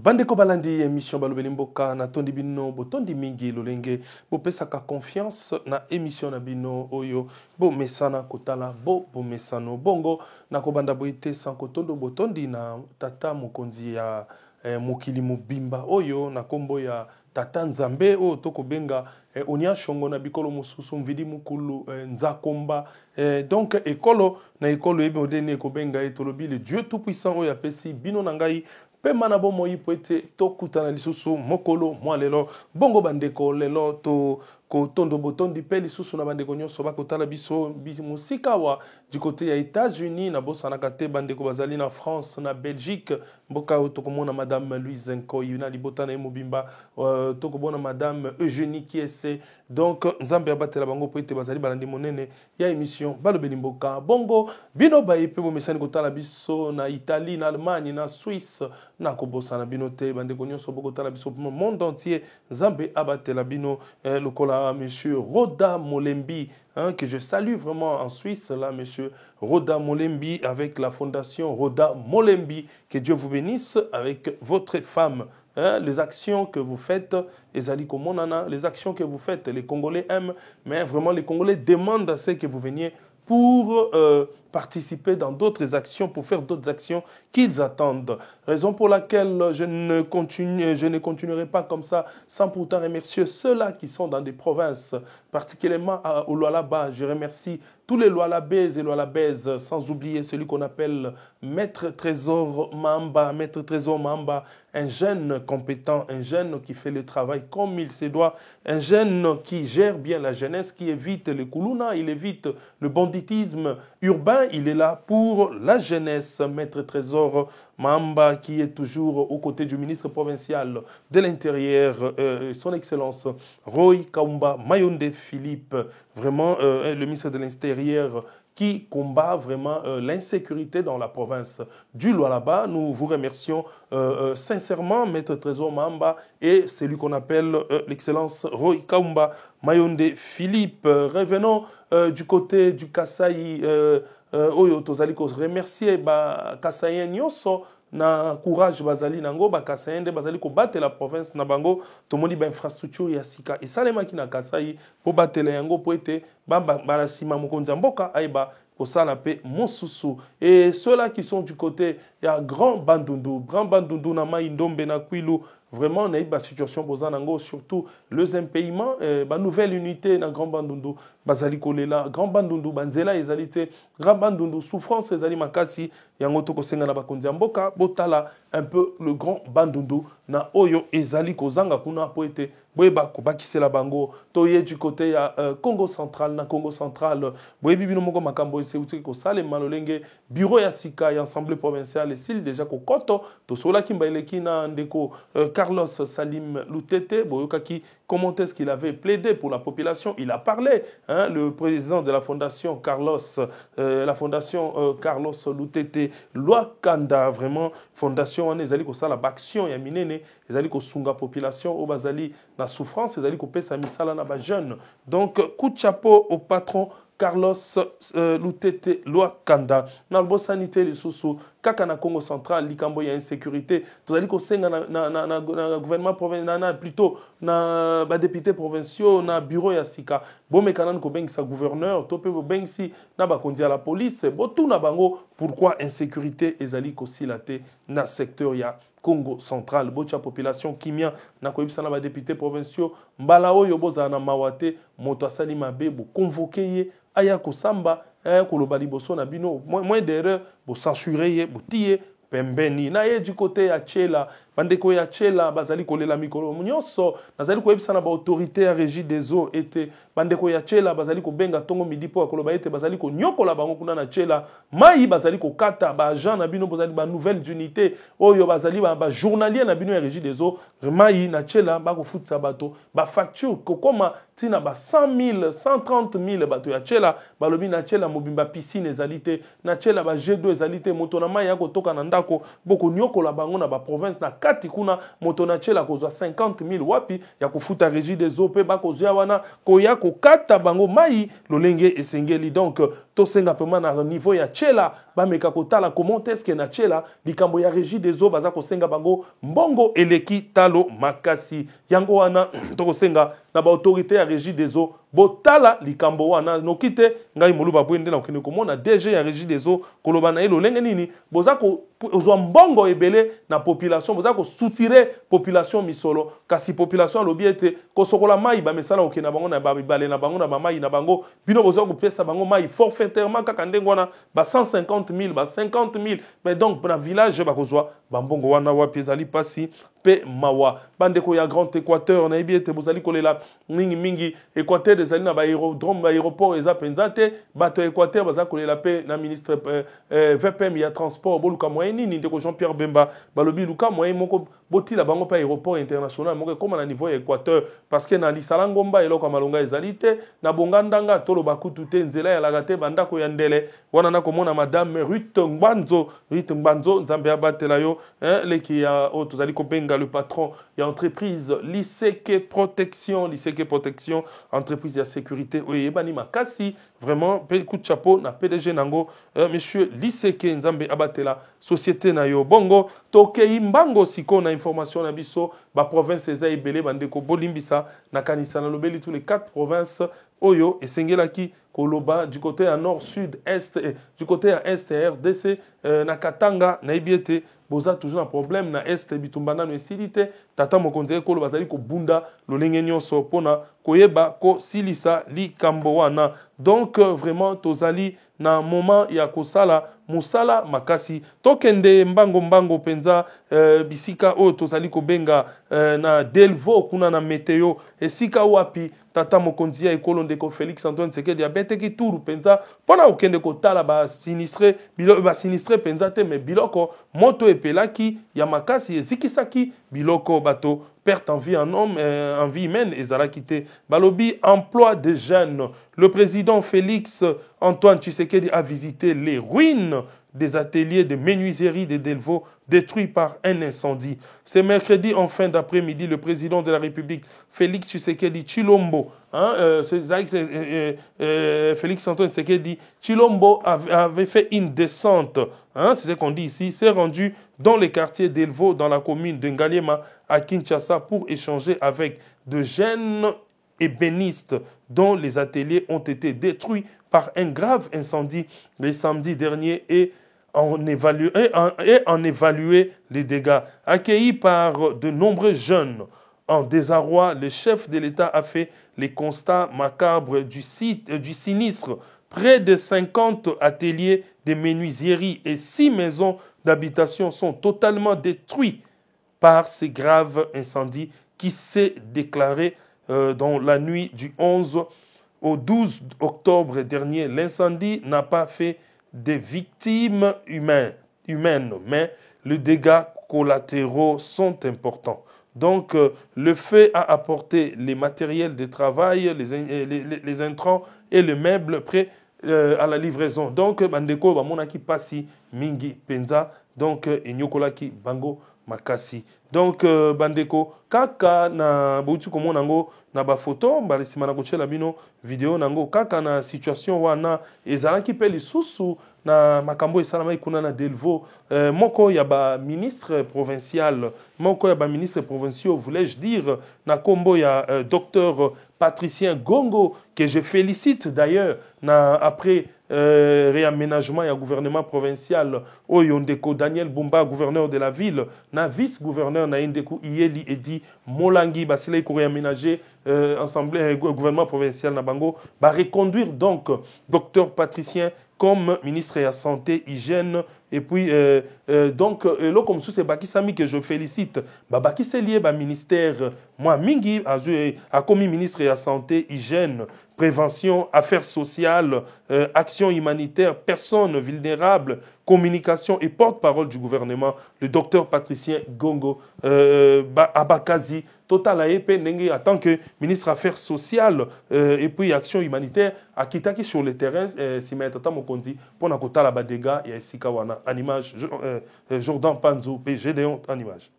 Bandeko balandi émission balobeli mboka na tondi bino botondi mingi lolenge bopesaka confiance na émission na bino oyo bo mesana kotala bo mesano bongo na kobanda boite sans kotondo botondi na tata mokonzi ya mokili mobimba oyo na kombo ya tata nzambe o toko benga onia shongo na bikolo mususu mvidi mukulu nzakomba donc ekolo na ekolo ebe odene ko benga etolobi le Dieu tout puissant oyo apesi bino na ngai pe manabo moi poete to kutana lisusu mokolo mwa lelo bongo bandeko lelo to ko tondo botondi pe lisusu na bandeko nyonso bakotala biso musika wa du côté ya États-Unis na bosana kate bandeko bazali na France na Belgique mboka tokomona madame Louise Nkoyi na libota na mobimba tokobona madame Eugénie Kiese donc nzambe abatela bango poete bazali balandi monene ya émission balobeli mboka bongo bino ba epe bo mesani kotala biso na Italie na Allemagne na Suisse na kobosana bino te bandeko nyonso bokotala biso monde entier nzambe abatela bino lokola monsieur Roda Molembi que je salue vraiment en Suisse là monsieur Roda Molembi avec la fondation Roda Molembi, que Dieu vous bénisse avec votre femme. Les actions que vous faites, les actions que vous faites, les Congolais aiment, mais vraiment les Congolais demandent à ce que vous veniez pour participer dans d'autres actions, pour faire d'autres actions qu'ils attendent. Raison pour laquelle je ne continuerai pas comme ça, sans pourtant remercier ceux-là qui sont dans des provinces, particulièrement au Lualaba. Je remercie tous les Lualabais et Lualabaises, sans oublier celui qu'on appelle Maître Trésor Mamba. Maître Trésor Mamba, un jeune compétent, un jeune qui fait le travail comme il se doit, un jeune qui gère bien la jeunesse, qui évite le koulouna, il évite le banditisme urbain. Il est là pour la jeunesse, Maître Trésor Mamba, qui est toujours aux côtés du ministre provincial de l'Intérieur, son Excellence Roy Kaumba Mayonde Philippe, vraiment le ministre de l'Intérieur qui combat vraiment l'insécurité dans la province du Lualaba. Nous vous remercions sincèrement, Maître Trésor Mamba, et celui qu'on appelle l'Excellence Roy Kaumba Mayonde Philippe. Revenons du côté du Kasaï. Oyo tozali ko remercier ba Kasayen nyonso na courage bazali nango ba Kasayen de bazali ko battre la province na bango tomoni ba infrastructure ya sika et salema ki na Kasai po batela yango po ete ba sima mokonzi mboka aiba pour ça la paix mosusu et ceux-là qui sont du côté il y a grand bandundu na mai ndombe na kwilu vraiment na ba situation bozanango surtout les impayements ba nouvelle unité na grand bandundu bazali kolela grand bandundu banzela ezalité grand bandundu souffrance ezali makasi yango to kosenga na bakonzi mboka botala un peu le grand bandundu na oyo ezali kozanga kuna po ete boyeba ko bakisela bango toye du côté ya Congo central na Congo central boyebi bino moko makambo ese uti ko sale malolenge bureau ya sika ya assemblée provinciale et déjà ko koto to sola kimbaeleki na ndeko Carlos Salim Lutete boyokaki comment est-ce qu'il avait plaidé pour la population. Il a parlé, hein, le président de la fondation Carlos Carlos Lutete Lwakanda, vraiment fondation on ezali ko sala baction ya minene ezali ko sunga population au bazali na souffrance ezali ko pesa misala na ba jeune. Donc coup de chapeau au patron Carlos Lutete Lwakanda. Na bo sanité les sous kaka na Congo central likambo ya insécurité tozali ko senga na gouvernement provincial plutôt na ba député provinciaux na bureau ya sika bo mekana ko bengisa gouverneur to pe bo bengisi na ba kondia la police bo tout na bango pourquoi insécurité ezali ko silate na secteur ya Congo central bocha population kimia na koyebisa na ba député provinciaux mbala oyo boza na mawate moto asali mabe bo convoquer aya kosamba koloba liboso na bino moins d'erreur bo censurer bo tier pembeni na ye du côté ya Tchela bandeko ya Tchela bazali kolela mikolo nyonso nazali koyebisa na ba autorité ya régie des eaux ete bandeko ya Tchela bazali ko benga tongo midi po akoloba ete bazali ko nyokola bango kuna na Tchela mai bazali ko kata ba agent na bino bazali ba nouvelle unité oyo bazali ba journalier na bino ya régie des eaux mai na Tchela ba ko futsa bato ba facture ko koma tina ba 100 000 130 000 bato ya Tchela balobi na Tchela mobimba piscine ezalité na Tchela ba G2 ezalité moto na mai ya ko toka na ndako boko nyokola bango na ba province na kati kuna moto na chela kozwa 50,000 wapi ya kufuta régie des eaux pe bakozwa wana koya kokata bango mai lolenge esengeli. Donc tosenga pema na niveau ya chela bameka kotala comment est-ce que na chela likambo ya régie des eaux baza kosenga bango mbongo eleki talo makasi yango wana tokosenga na ba autorité ya régie des eaux botala likambo wana nokite ngai moluba bwende na okende komona DG ya régie des eaux koloba na elo lenge nini boza ko ozwa mbongo ebele na population boza ko soutire population misolo kasi population alobi ete kosokola mai ba mesala okena bango na babale na bango na mai na bango bino boza ko pesa bango mai forfaitairement kaka ndengo wana ba 150,000 ba 50,000 mais donc na village ba kozwa ba mbongo wana wapi ezali pasi pe mawa bandeko ya Grand Équateur na ebi ete bozali kolela mingi Équateur ezali na ba aérodrome ba aéroport eza penzate bato Équateur baza kolela pe na ministre VPM ya transport boluka moyen nini ndeko Jean-Pierre Bemba balobi luka moyen moko botila bango pa aéroport international moko comme na niveau ya Équateur parce que na lisala ngomba eloko malonga ezali te na bongandanga tolo bakutu te nzela ya lagate bandako ya ndele wana na komona madame Ruth Ngbanzo nzambe abatela yo leki ya tozali kopenga le patron ya entreprise Liseke Protection entreprise ya sécurité oyebani makasi vraiment coup de chapeau na PDG nango monsieur Liseke nzambe abatela société na yo bongo tokei mbango siko na information na biso ba province eza ebele bandeko bolimbisa na kanisa na lobeli tous les 4 provinces oyo esengelaki koloba du côté à nord sud est du côté à est RDC na Katanga na ebiete boza toujours un problème na est bitumbana no esilite tata mokonze ko bazali ko bunda lolenge nyonso pona koyeba ko silisa likambo wana donc vraiment tozali na moment ya kosala musala makasi tokende mbango penza bisika o tozali ko benga na Delvo kuna na meteo esika wapi tata mokonzi ya ekolo ndeko Félix Antoine Tshisekedi abete ki turu penza pona okende kotala ba sinistre penza te me biloko moto epelaki ya makasi ezikisaki biloko bato perte en vie en vie humaine ezalaki te balobi emploi des jeunes. Le président Félix Antoine Tshisekedi a visité les ruines des ateliers de menuiserie de Delvo détruits par un incendie. Ce mercredi, en fin d'après-midi, le président de la République, Félix Tshisekedi Tshilombo, Félix Antoine Tshisekedi Tshilombo avait fait une descente, c'est ce qu'on dit ici, s'est rendu dans les quartiers d'Elvo, dans la commune de Ngaliema, à Kinshasa, pour échanger avec de jeunes ébénistes dont les ateliers ont été détruits par un grave incendie le samedi dernier et en évaluer les dégâts. Accueilli par de nombreux jeunes en désarroi, le chef de l'État a fait les constats macabres du sinistre. Près de 50 ateliers de menuiserie et 6 maisons d'habitation sont totalement détruits par ces graves incendies qui s'est déclaré dans la nuit du 11 au 12 octobre dernier. L'incendie n'a pas fait de victimes humaines, mais les dégâts collatéraux sont importants. Donc, le feu a apporté les matériels de travail, les intrants et les meubles prêts à la livraison. Donc, bandeko bamonaki pasi mingi penza, donc enyokolaki bango makasi. Donc, bandeko kaka na boutu komo nango na ba photo mbalisima na kochela bino video nango kaka na situation wana ezalaki pe lisusu na makambo esalama ikuna na Delvo moko ya ba ministre provincial voulais-je dire na kombo ya docteur Patricien Gongo que je félicite d'ailleurs na après réaménagement et gouvernement provincial oyo ndeko Daniel Bumba gouverneur de la ville na vice-gouverneur na ndeko Iyeli Edi Molangi basile ko réaménager assemblée gouvernement provincial na bango ba reconduire donc docteur Patricien comme ministre de la Santé, Hygiène, et puis, donc, là, comme c'est Baki Sami que je félicite, Baki c'est lié au ministère, moi, Mingi, a commis ministre de la Santé, Hygiène, Prévention, Affaires sociales, Action humanitaire, personnes vulnérables, communication et porte-parole du gouvernement, le docteur Patricien Gongo, Abakazi, Total AEP, en tant que ministre des Affaires sociales et puis Action humanitaire, à Kitaki sur le terrain, si Tata Mokondi, pour na kota la dégâts et Sikawana, en image, Jordan Panzo, Gédéon, en image.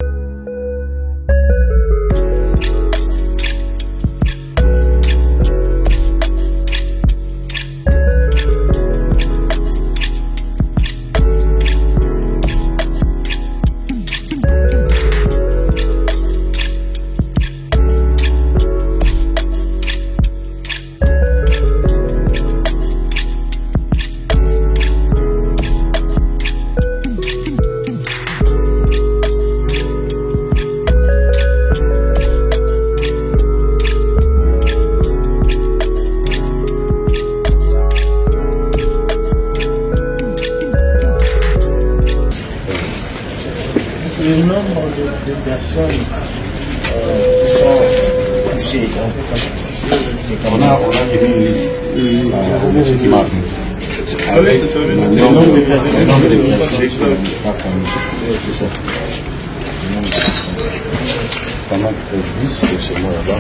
Le nombre de personnes qui sont touchées, c'est comme on a une liste. Avec le nombre de personnes c'est ça. Pendant 13 c'est chez moi là-bas.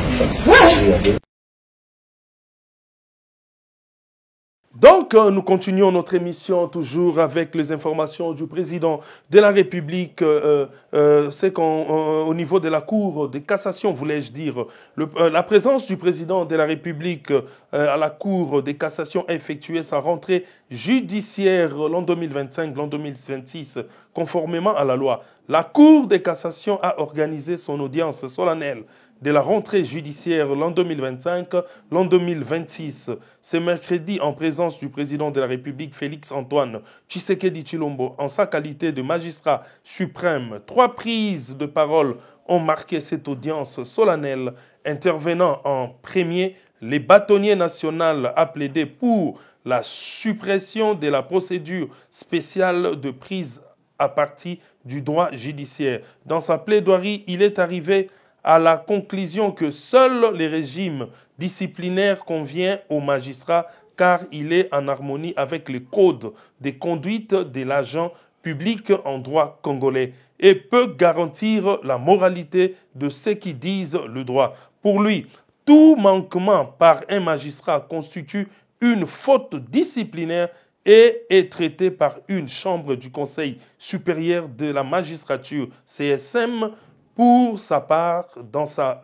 Donc, nous continuons notre émission toujours avec les informations du président de la République. C'est qu'au niveau de la Cour de cassation, voulais-je dire, la présence du président de la République à la Cour de cassation a effectué sa rentrée judiciaire l'an 2025, l'an 2026, conformément à la loi. La Cour de cassation a organisé son audience solennelle de la rentrée judiciaire l'an 2025, l'an 2026. Ce mercredi, en présence du président de la République, Félix-Antoine Tshisekedi Tshilombo, en sa qualité de magistrat suprême. 3 prises de parole ont marqué cette audience solennelle. Intervenant en premier, les bâtonniers nationaux a plaidé pour la suppression de la procédure spéciale de prise à partie du droit judiciaire. Dans sa plaidoirie, il est arrivé à la conclusion que seul les régimes disciplinaires convient aux magistrats car il est en harmonie avec le code de conduite de l'agent public en droit congolais et peut garantir la moralité de ceux qui disent le droit. Pour lui, tout manquement par un magistrat constitue une faute disciplinaire et est traité par une chambre du Conseil supérieur de la magistrature, CSM. Pour sa part, dans sa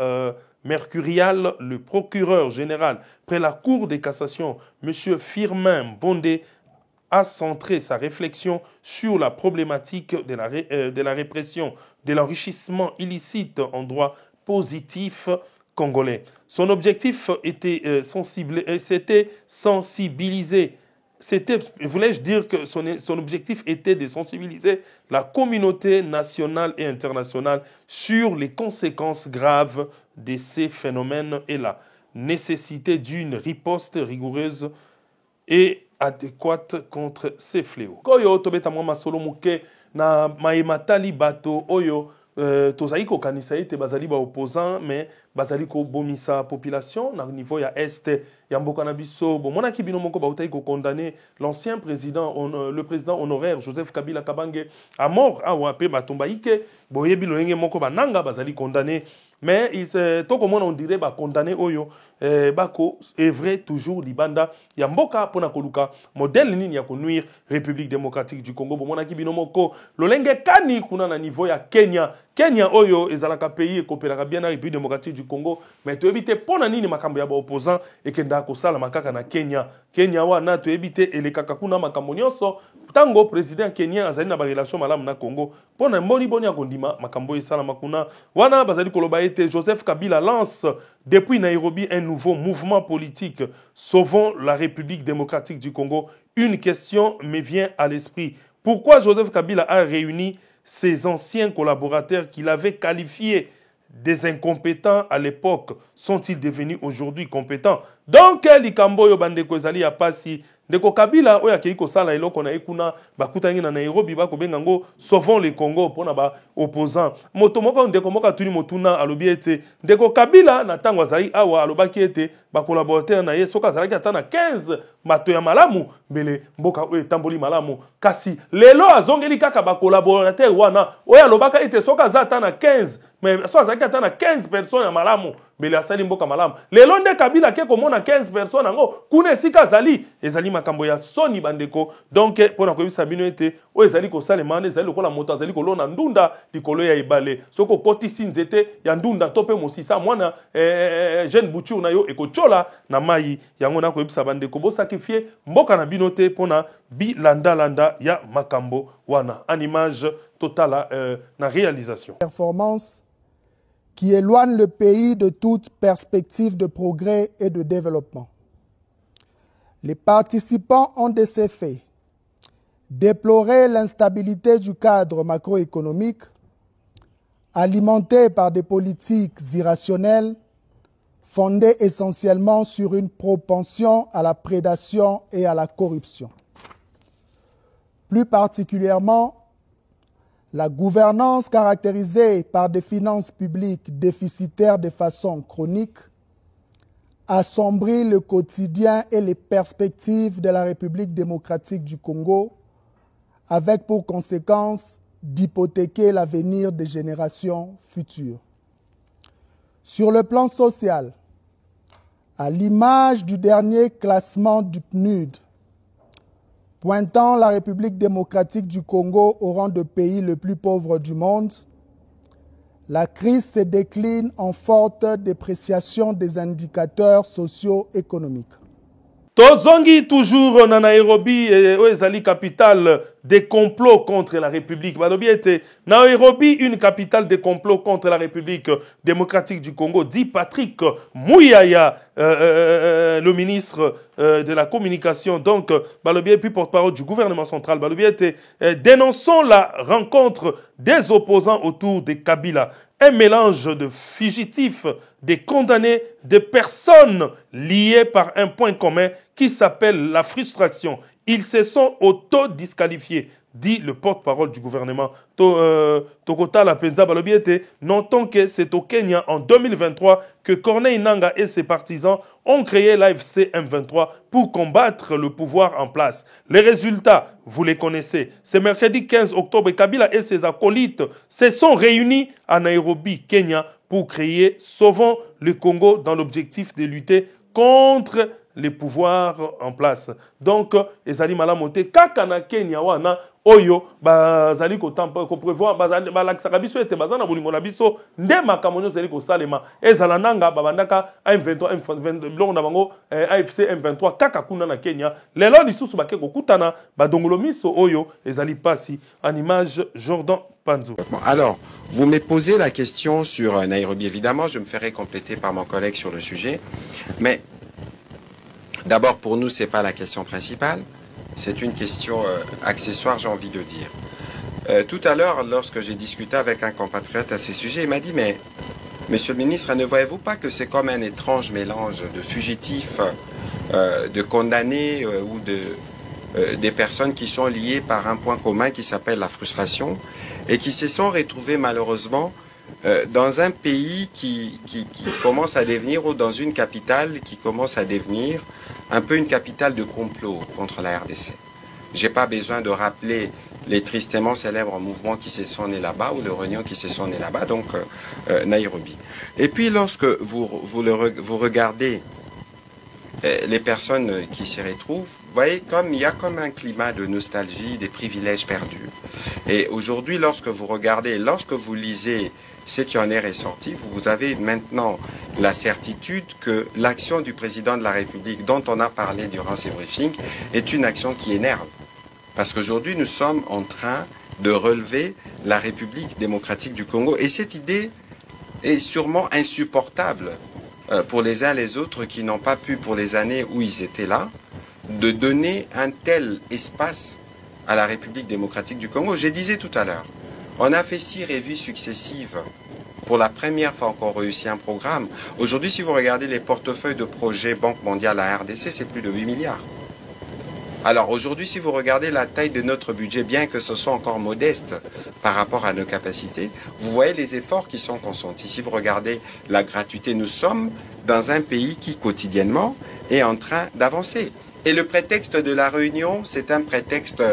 mercuriale, le procureur général près la Cour de cassation, M. Firmin Bondé, a centré sa réflexion sur la problématique de la répression de l'enrichissement illicite en droit positif congolais. Son objectif était sensibiliser. Voulais-je dire que son objectif était de sensibiliser la communauté nationale et internationale sur les conséquences graves de ces phénomènes et la nécessité d'une riposte rigoureuse et adéquate contre ces fléaux. Koyo tobeta mwa masolo muke na maimatali bato oyo tozali kokanisa ete bazali ba opposant mais bazali ko bomisa population na niveau ya est ya mboka na biso bomonaki bino moko bautaki ko condamner l'ancien président le président honoraire Joseph Kabila Kabange à mort awa pe batomba ike boyebi lolenge moko bananga bazali condamner mais to komona on dirait ba condamner oyo bako est vrai toujours libanda ya mboka pona koluka modèle nini ya konuire République démocratique du Congo bomonaki bino moko lolenge kani kuna na niveau ya Kenya oyo ezalaka pays ekopelaka bien na République démocratique du Congo mais toyebi te pona nini makambo ya ba opposant ekenda kosala makaka na Kenya wana toyebi te elekaka kuna makambo nyonso tango président kenyan azali na ba relation malamu na Congo pona mboni boni ya kondima makambo esala makuna wana bazali koloba ete Joseph Kabila lance depuis Nairobi un nouveau mouvement politique sauvons la République démocratique du Congo. Une question me vient à l'esprit. Pourquoi Joseph Kabila a réuni ses anciens collaborateurs qu'il avait qualifiés des incompétents à l'époque sont-ils devenus aujourd'hui compétents? Donc, likambo yo bandeko ezali ya pasi ndeko Kabila oyo akei kosala eloko na ekuna bakutangi na Nairobi bakobenga ngo sauvons le Congo pona ba opposant moto moko ndeko moko atuni motuna alobi ete ndeko Kabila na tango azali awa alobaki ete ba collaborateur na ye soka azalaki ata na 15 mato ya malamu mbele mboka oyo etamboli malamu kasi lelo azongeli kaka ba collaborateur wana oyo alobaka ete soka aza ata na 15 mais so azalaki ata na 15 personnes ya malamu mbele asali mboka malamu lelo nde Kabila ke komona 15 personnes yango kuna esika azali ezali makambo ya soni bandeko donc pona koyebisa bino ete oyo ezali kosalema nde ezali lokola moto azali kolona ndunda likolo ya ebale soki okotisi nzete ya ndunda to mpe mosisa mwana jeune bouture na yo ekotyola na mai yango nakoyebisa bandeko bosakifie mboka na bino te pona bilandalanda ya makambo wana en image totale na réalisation performance qui éloigne le pays de toute perspective de progrès et de développement. Les participants ont de ces faits déploré l'instabilité du cadre macroéconomique alimenté par des politiques irrationnelles fondées essentiellement sur une propension à la prédation et à la corruption. Plus particulièrement, La gouvernance caractérisée par des finances publiques déficitaires de façon chronique assombrit le quotidien et les perspectives de la République démocratique du Congo, avec pour conséquence d'hypothéquer l'avenir des générations futures. Sur le plan social, à l'image du dernier classement du PNUD, pointant la République démocratique du Congo au rang de pays le plus pauvre du monde, la crise se décline en forte dépréciation des indicateurs socio-économiques. Tozongi toujours na Nairobi ezali capitale des complots contre la République. Balobi était Nairobi une capitale des complots contre la République démocratique du Congo, dit Patrick Mouyaya, le ministre de la communication. Donc Balobi puis porte-parole du gouvernement central. Balobi était dénonçons la rencontre des opposants autour de Kabila. Un mélange de fugitifs, des condamnés, de personnes liées par un point commun qui s'appelle la frustration. Ils se sont auto-disqualifiés, dit le porte-parole du gouvernement. Tokota la Penza Balobi était, notons que c'est au Kenya en 2023 que Corneille Nangaa et ses partisans ont créé l'AFC M23 pour combattre le pouvoir en place. Les résultats, vous les connaissez. Ce mercredi 15 octobre, Kabila et ses acolytes se sont réunis à Nairobi, Kenya, pour créer Sauvons le Congo dans l'objectif de lutter contre les pouvoirs en place. Donc, ezali malamote kaka na Kenya wana oyo bazali ko prévoir bazali balakisaka biso ete bazana bolingo na biso nde makambo nyonso ezali kosalema ezala nanga babandaka M23 M23 na bango AFC M23 kaka kuna na Kenya lelo lisusu bake kokutana badongolo miso oyo ezali pasi en image Jordan Panzo. Alors, vous me posez la question sur Nairobi. Évidemment, je me ferai compléter par mon collègue sur le sujet, mais d'abord, pour nous, ce n'est pas la question principale. C'est une question accessoire, j'ai envie de dire. Tout à l'heure, lorsque j'ai discuté avec un compatriote à ces sujets, il m'a dit, mais monsieur le ministre, ne voyez-vous pas que c'est comme un étrange mélange de fugitifs, de condamnés ou des personnes qui sont liées par un point commun qui s'appelle la frustration et qui se sont retrouvées malheureusement dans un pays qui commence à devenir, ou dans une capitale qui commence à devenir un peu une capitale de complot contre la RDC. J'ai pas besoin de rappeler les tristement célèbres mouvements qui se sont nés là-bas, ou le réunion qui se sont nés là-bas, donc Nairobi. Et puis lorsque vous regardez les personnes qui s'y retrouvent, vous voyez, il y a comme un climat de nostalgie, des privilèges perdus. Et aujourd'hui, lorsque vous regardez, lorsque vous lisez ce qui en est ressorti, vous avez maintenant la certitude que l'action du président de la République, dont on a parlé durant ces briefings, est une action qui énerve. Parce qu'aujourd'hui, nous sommes en train de relever la République démocratique du Congo. Et cette idée est sûrement insupportable pour les uns et les autres qui n'ont pas pu, pour les années où ils étaient là, de donner un tel espace à la République démocratique du Congo. Je disais tout à l'heure, on a fait 6 revues successives. Pour la première fois qu'on réussit un programme. Aujourd'hui, si vous regardez les portefeuilles de projets Banque mondiale à RDC, c'est plus de 8 milliards. Alors aujourd'hui, si vous regardez la taille de notre budget, bien que ce soit encore modeste par rapport à nos capacités, vous voyez les efforts qui sont consentis. Si vous regardez la gratuité, nous sommes dans un pays qui quotidiennement est en train d'avancer. Et le prétexte de la réunion, c'est un prétexte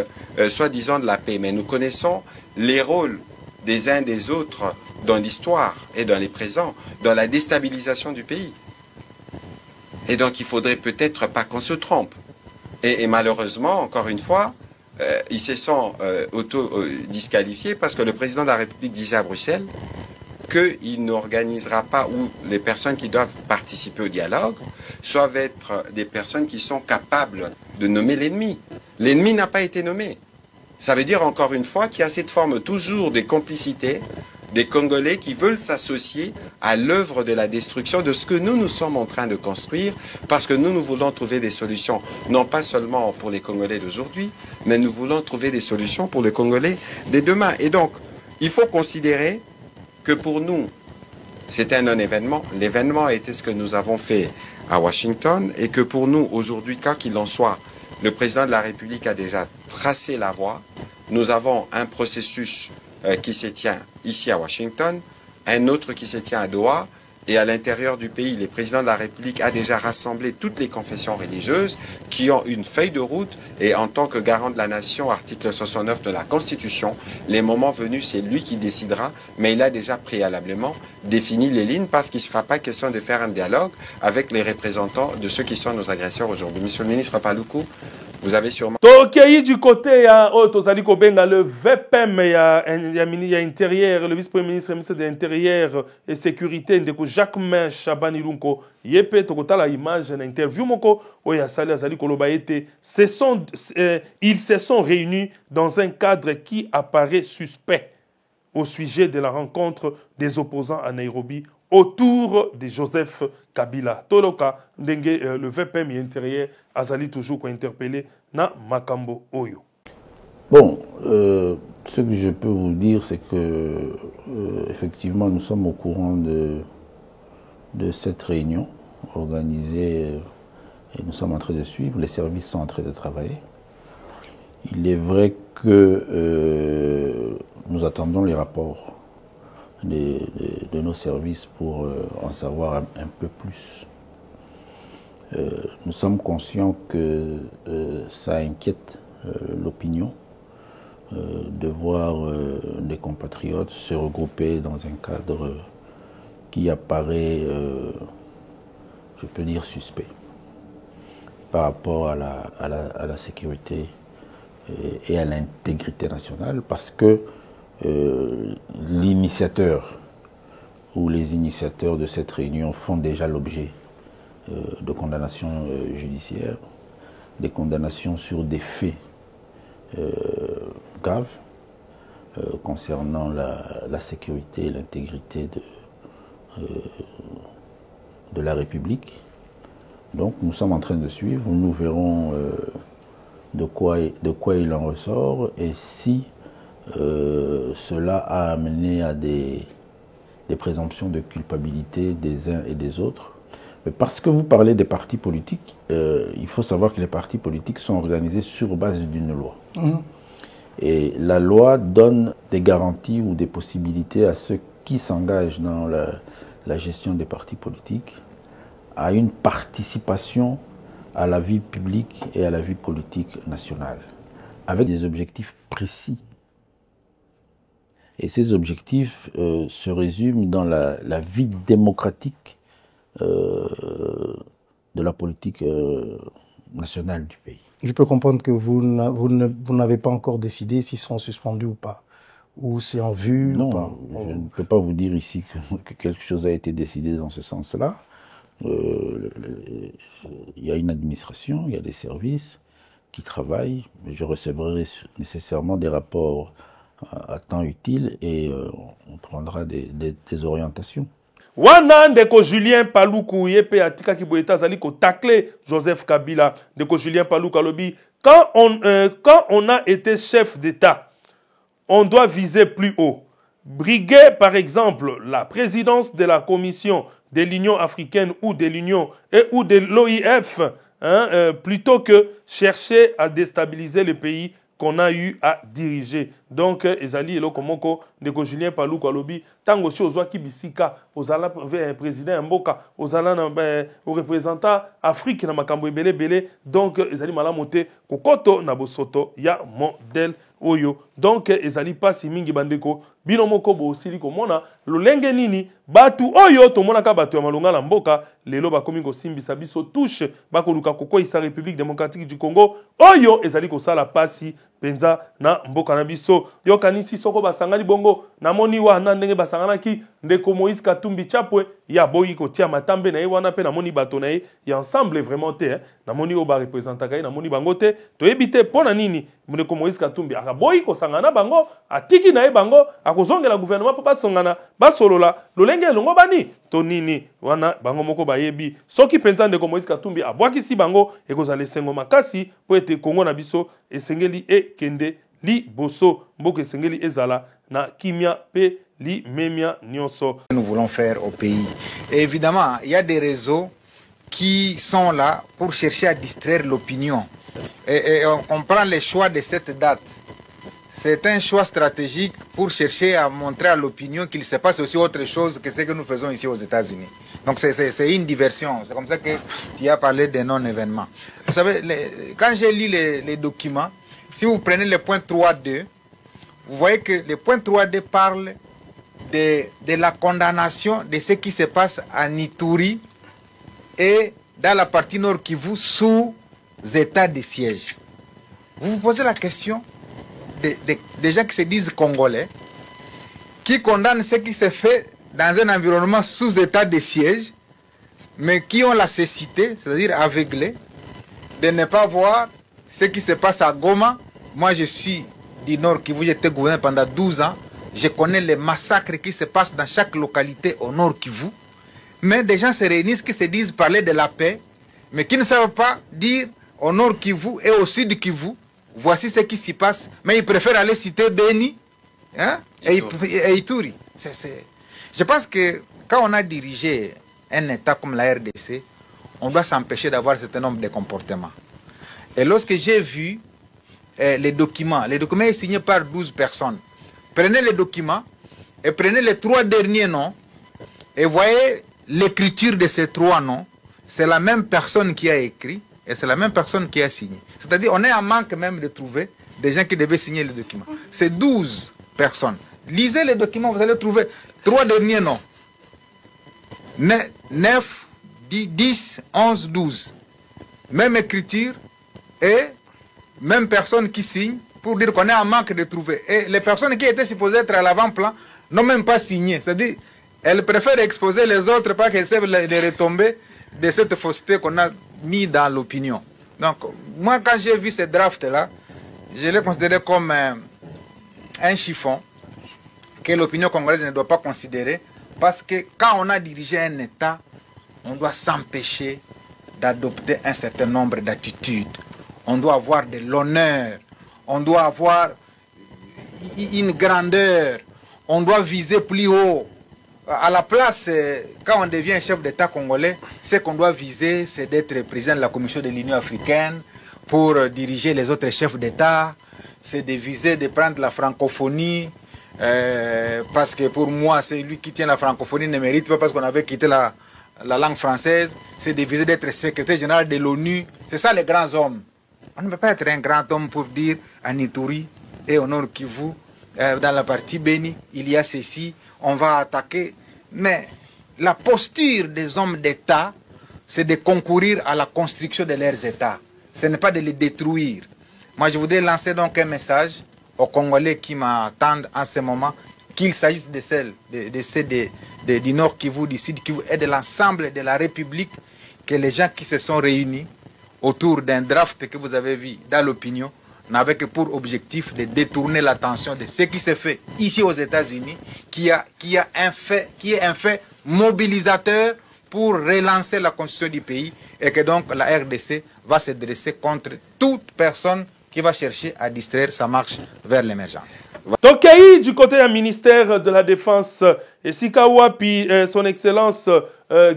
soi-disant de la paix. Mais nous connaissons les rôles des uns des autres dans l'histoire et dans les présents, dans la déstabilisation du pays. Et donc il faudrait peut-être pas qu'on se trompe. Et malheureusement, encore une fois, ils se sont auto-disqualifiés parce que le président de la République disait à Bruxelles qu'il n'organisera pas, ou les personnes qui doivent participer au dialogue doivent être des personnes qui sont capables de nommer l'ennemi. L'ennemi n'a pas été nommé. Ça veut dire encore une fois qu'il y a cette forme toujours de complicité des Congolais qui veulent s'associer à l'œuvre de la destruction de ce que nous sommes en train de construire, parce que nous voulons trouver des solutions, non pas seulement pour les Congolais d'aujourd'hui, mais nous voulons trouver des solutions pour les Congolais de demain. Et donc, il faut considérer que pour nous, c'est un non-événement. L'événement a été ce que nous avons fait à Washington, et que pour nous, aujourd'hui, quoi qu'il en soit, le président de la République a déjà tracé la voie. Nous avons un processus qui se tient ici à Washington, un autre qui se tient à Doha, et à l'intérieur du pays, le président de la République a déjà rassemblé toutes les confessions religieuses qui ont une feuille de route, et en tant que garant de la nation, article 69 de la Constitution, les moments venus, c'est lui qui décidera, mais il a déjà préalablement défini les lignes parce qu'il ne sera pas question de faire un dialogue avec les représentants de ceux qui sont nos agresseurs aujourd'hui. Monsieur le ministre Paluku, vous avez sûrement... Toki du côté ya Tozali Kobenga le VPM ya intérieur, le vice-premier ministre de l'intérieur et sécurité de Jacques Chabani Lunko yepe tokota la image na interview moko oya sali azali koloba ete ils se sont réunis dans un cadre qui apparaît suspect au sujet de la rencontre des opposants à Nairobi autour de Joseph Kabila. Toloka ndenge le VPM intérieur azali toujours interpellé na makambo oyo. Bon, ce que je peux vous dire, c'est que effectivement nous sommes au courant de cette réunion organisée et nous sommes en train de suivre. Les services sont en train de travailler. Il est vrai que nous attendons les rapports de nos services pour en savoir un peu plus. Nous sommes conscients que ça inquiète l'opinion de voir des compatriotes se regrouper dans un cadre qui apparaît, je peux dire, suspect par rapport à la sécurité et à l'intégrité nationale, parce que l'initiateur ou les initiateurs de cette réunion font déjà l'objet de condamnations judiciaires, des condamnations sur des faits graves concernant la sécurité et l'intégrité de la République. Donc nous sommes en train de suivre, nous verrons de quoi il en ressort et si cela a amené à des présomptions de culpabilité des uns et des autres. Mais parce que vous parlez des partis politiques, il faut savoir que les partis politiques sont organisés sur base d'une loi. Et la loi donne des garanties ou des possibilités à ceux qui s'engagent dans la gestion des partis politiques à une participation à la vie publique et à la vie politique nationale, avec des objectifs précis. Et ces objectifs se résument dans la vie démocratique de la politique nationale du pays. Je peux comprendre que vous n'avez pas encore décidé s'ils sont suspendus ou pas, ou c'est en vue non, ou pas. Je ne peux pas vous dire ici que quelque chose a été décidé dans ce sens-là. Il y a une administration, il y a des services qui travaillent. Je recevrai nécessairement des rapports à temps utile et on prendra des orientations. Wana ndeko Julien Paluku yepe atika kiboyeta zali ko tacler Joseph Kabila. Ndeko Julien Paluku alobi quand on a été chef d'État, on doit viser plus haut. Briguer par exemple la présidence de la Commission de l'Union africaine ou de l'Union ou de l'OIF, plutôt que chercher à déstabiliser le pays qu'on a eu à diriger. Donc, ezali eloko moko ndeko Julien Paluku alobi tango si ozwa kibisika ozala président mboka ozala na représentant Afrique na makambo ebele bele, donc ezali malamu te kokoto na bosoto ya modèle oyo. Donc ezali pasi mingi bandeko bino moko bo osili komona lolenge nini batu oyo tomonaka batu ya malunga na mboka lelo bakomi kosimbisa biso touche bakoluka kokoisa République démocratique du Congo oyo ezali kosala pasi penza na mboka na biso. Yo kanisi soko basangani bongo namoni wana ndenge basanganaki ndeko Moïse Katumbi Chapwe ya boyi kotia matambe na ye wana pe namoni bato na ye ya ensemble vraiment te namoni o ba représentaka ye namoni bango te toyebite pona nini ndeko Moïse Katumbi akaboyi kosangana bango atiki na ye bango akozongela gouvernement po basongana basolola lolenge elongo bani to nini wana bango moko bayebi soki penza ndeko Moïse Katumbi abwakisi bango ekozala esengo makasi po ete Kongo na biso esengeli ekende li boso mboka esengeli ezala na kimia pe li memia nyonso. Nous voulons faire au pays. Et évidemment, il y a des réseaux qui sont là pour chercher à distraire l'opinion. Et on prend les choix de cette date. c'est un choix stratégique pour chercher à montrer à l'opinion qu'il se passe aussi autre chose que ce que nous faisons ici aux États-Unis. Donc c'est une diversion. C'est comme ça que tu as parlé des non-événements. Vous savez, quand j'ai lu les documents, si vous prenez le point 3.2, vous voyez que le point 3.2 parle de la condamnation de ce qui se passe à Ituri et dans la partie nord Kivu sous état de siège. Vous vous posez la question des gens qui se disent congolais, qui condamnent ce qui se fait dans un environnement sous état de siège, mais qui ont la cécité, c'est-à-dire aveuglés, de ne pas voir ce qui se passe à Goma. Moi, je suis du Nord Kivu, j'étais gouverneur pendant 12 ans. Je connais les massacres qui se passent dans chaque localité au Nord Kivu. Mais des gens se réunissent qui se disent parler de la paix, mais qui ne savent pas dire au Nord Kivu et au Sud Kivu, voici ce qui s'y passe. Mais ils préfèrent aller citer Beni, hein, et Ituri. Je pense que quand on a dirigé un État comme la RDC, on doit s'empêcher d'avoir un certain nombre de comportements. Et lorsque j'ai vu les documents sont signés par 12 personnes. Prenez les documents et prenez les 3 derniers noms et voyez l'écriture de ces 3 noms. C'est la même personne qui a écrit et c'est la même personne qui a signé. C'est-à-dire on est en manque même de trouver des gens qui devaient signer les documents. C'est 12 personnes. Lisez les documents, vous allez trouver 3 derniers noms. 9, 10, 11, 12. Même écriture et même personne qui signe pour dire qu'on est en manque de trouver. Et les personnes qui étaient supposées être à l'avant-plan n'ont même pas signé. C'est-à-dire, elles préfèrent exposer les autres parce qu'elles savent les retombées de cette fausseté qu'on a mis dans l'opinion. Donc, moi, quand j'ai vu ce draft-là, je l'ai considéré comme un chiffon que l'opinion congolaise ne doit pas considérer parce que quand on a dirigé un État, on doit s'empêcher d'adopter un certain nombre d'attitudes. On doit avoir de l'honneur, on doit avoir une grandeur, on doit viser plus haut. À la place, quand on devient chef d'État congolais, ce qu'on doit viser, c'est d'être président de la Commission de l'Union africaine pour diriger les autres chefs d'État. C'est de viser de prendre la francophonie, parce que pour moi, c'est lui qui tient la francophonie ne mérite pas parce qu'on avait quitté la langue française. C'est de viser d'être secrétaire général de l'ONU. C'est ça les grands hommes. On ne peut pas être un grand homme pour dire à Ituri et au Nord Kivu, dans la partie Beni, il y a ceci, on va attaquer. Mais la posture des hommes d'État, c'est de concourir à la construction de leurs États. Ce n'est pas de les détruire. Moi, je voudrais lancer donc un message aux Congolais qui m'attendent en ce moment, qu'il s'agisse de ceux du Nord Kivu, du Sud Kivu et de l'ensemble de la République, que les gens qui se sont réunis autour d'un draft que vous avez vu dans l'opinion n'avaient que pour objectif de détourner l'attention de ce qui se fait ici aux États-Unis, qui est un fait mobilisateur pour relancer la constitution du pays et que donc la RDC va se dresser contre toute personne qui va chercher à distraire sa marche vers l'émergence. Tokei du côté du ministère de la Défense et Sikawapi, son excellence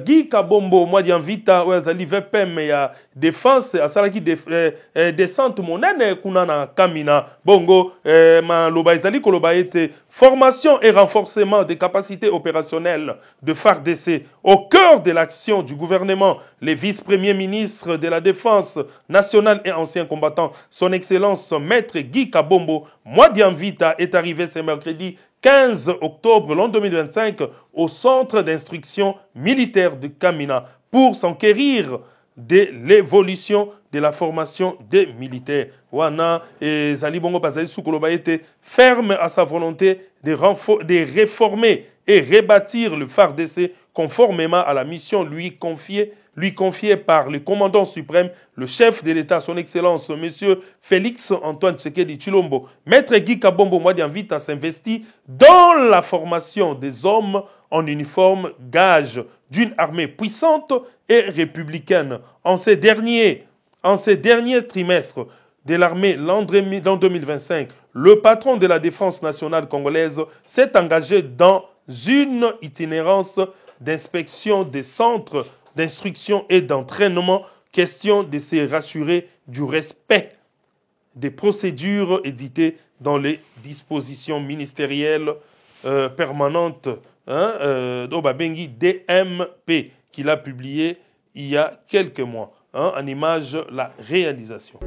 Guy Kabombo, moi j'invite Zali VPM ya défense à Salaki descente monene kunana kamina bongo ma loba Zali koloba ete formation et renforcement des capacités opérationnelles de FARDC au cœur de l'action du gouvernement. Les vice-premiers ministres de la Défense nationale et anciens combattants, son excellence maître Guy Kabombo, moi j'invite est arrivé ce mercredi 15 octobre l'an 2025 au centre d'instruction militaire de Kamina pour s'enquérir de l'évolution de la formation des militaires. Wana et Zali Bongo Bazali Soukoloba était ferme à sa volonté de réformer et rebâtir le FARDC conformément à la mission lui confiée par le commandant suprême, le chef de l'État, son excellence, monsieur Félix Antoine Tshisekedi Tshilombo. Maître Guy Kabombo Mwadi invite à s'investir dans la formation des hommes en uniforme, gage d'une armée puissante et républicaine. En ces derniers trimestres de l'armée l'an 2025, le patron de la défense nationale congolaise s'est engagé dans une itinérance d'inspection des centres d'instruction et d'entraînement, question de se rassurer du respect des procédures éditées dans les dispositions ministérielles permanentes, d'Obabengi DMP, qu'il a publié il y a quelques mois. En image, la réalisation.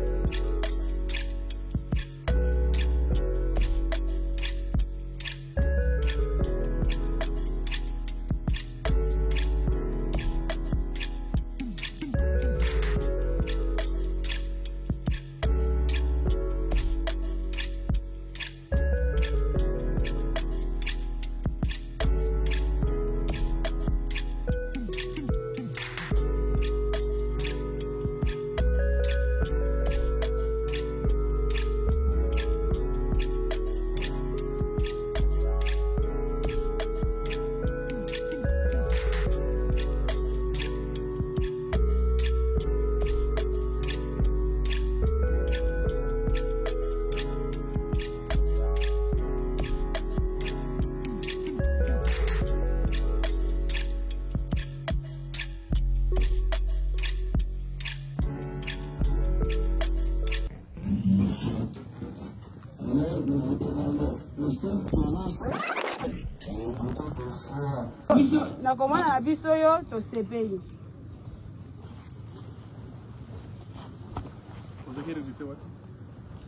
nakomona biso yo tosepeli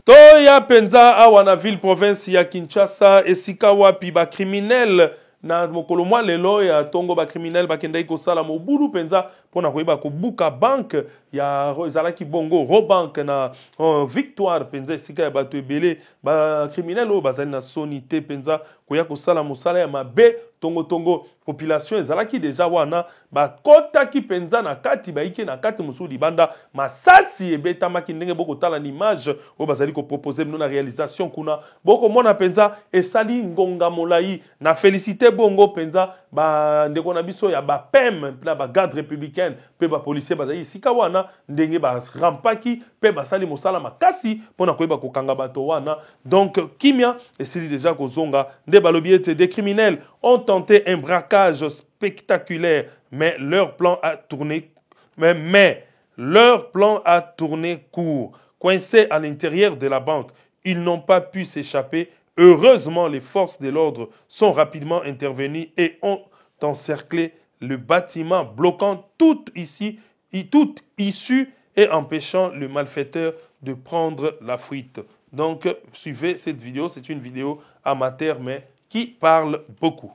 toya penza awa na ville province ya Kinshasa esika wapi ba criminel na mokolo mwa lelo ya tongo ba criminel bakendai kosala mobulu penza pona koyeba kobuka banque ya ezalaki bongo Robank na Victoire penza esika ya bato ebele ba criminel oyo bazali na soni te penza koya kosala mosala ya mabe tongo population ezalaki deja wana bakotaki penza na kati baike na kati mosusu libanda masasi ebetamaki ndenge bokotala na image oyo bazali kopropose bino na réalisation kuna bokomona penza esali ngonga molai na félicité bongo penza bandeko na biso ya bapem na bagarde républicaine mpe bapolisier bazali esika wana ndenge barampaki mpe basali mosala makasi mpona koyeba kokanga bato wana donc kimia esili deja kozonga nde balobi ete des criminels ont tenté un braquage spectaculaire mais leur plan a tourné court. Coincés à l'intérieur de la banque, ils n'ont pas pu s'échapper. Heureusement, les forces de l'ordre sont rapidement intervenues et ont encerclé le bâtiment, bloquant toute issue et empêchant le malfaiteur de prendre la fuite. Donc, suivez cette vidéo. C'est une vidéo amateur, mais qui parle beaucoup.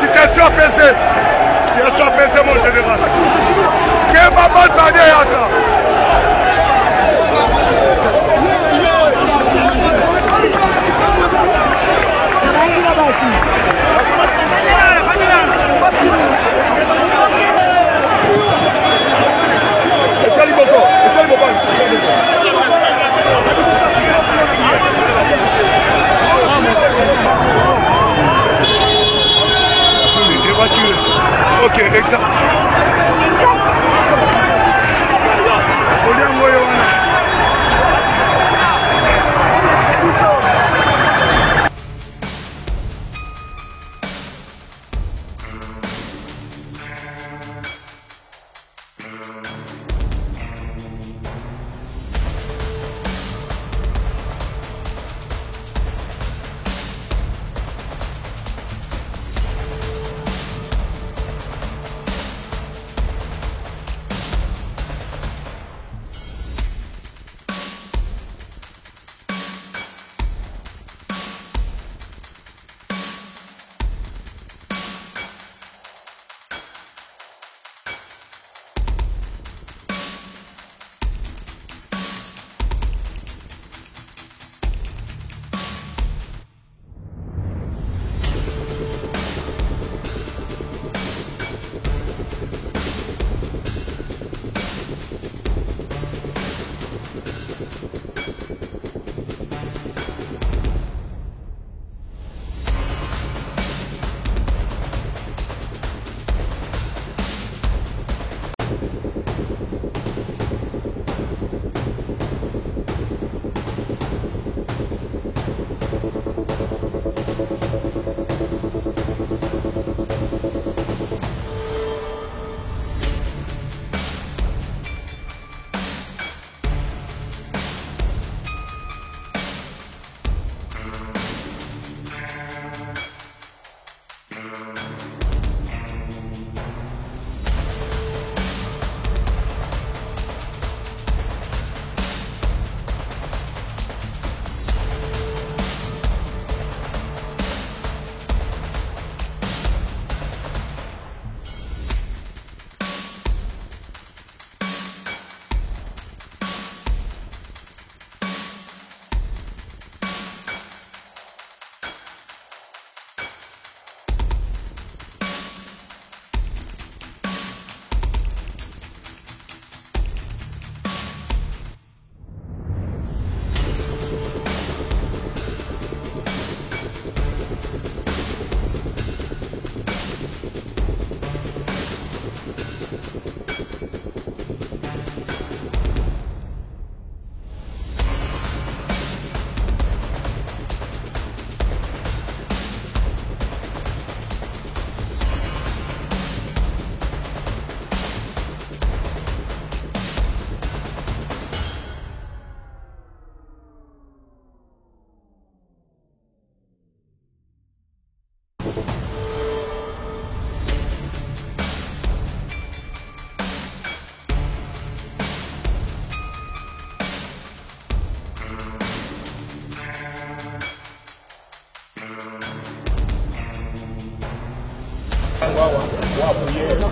Situation apaisée. Situation apaisée, mon général. Que maman t'en est à toi. Ok, exact.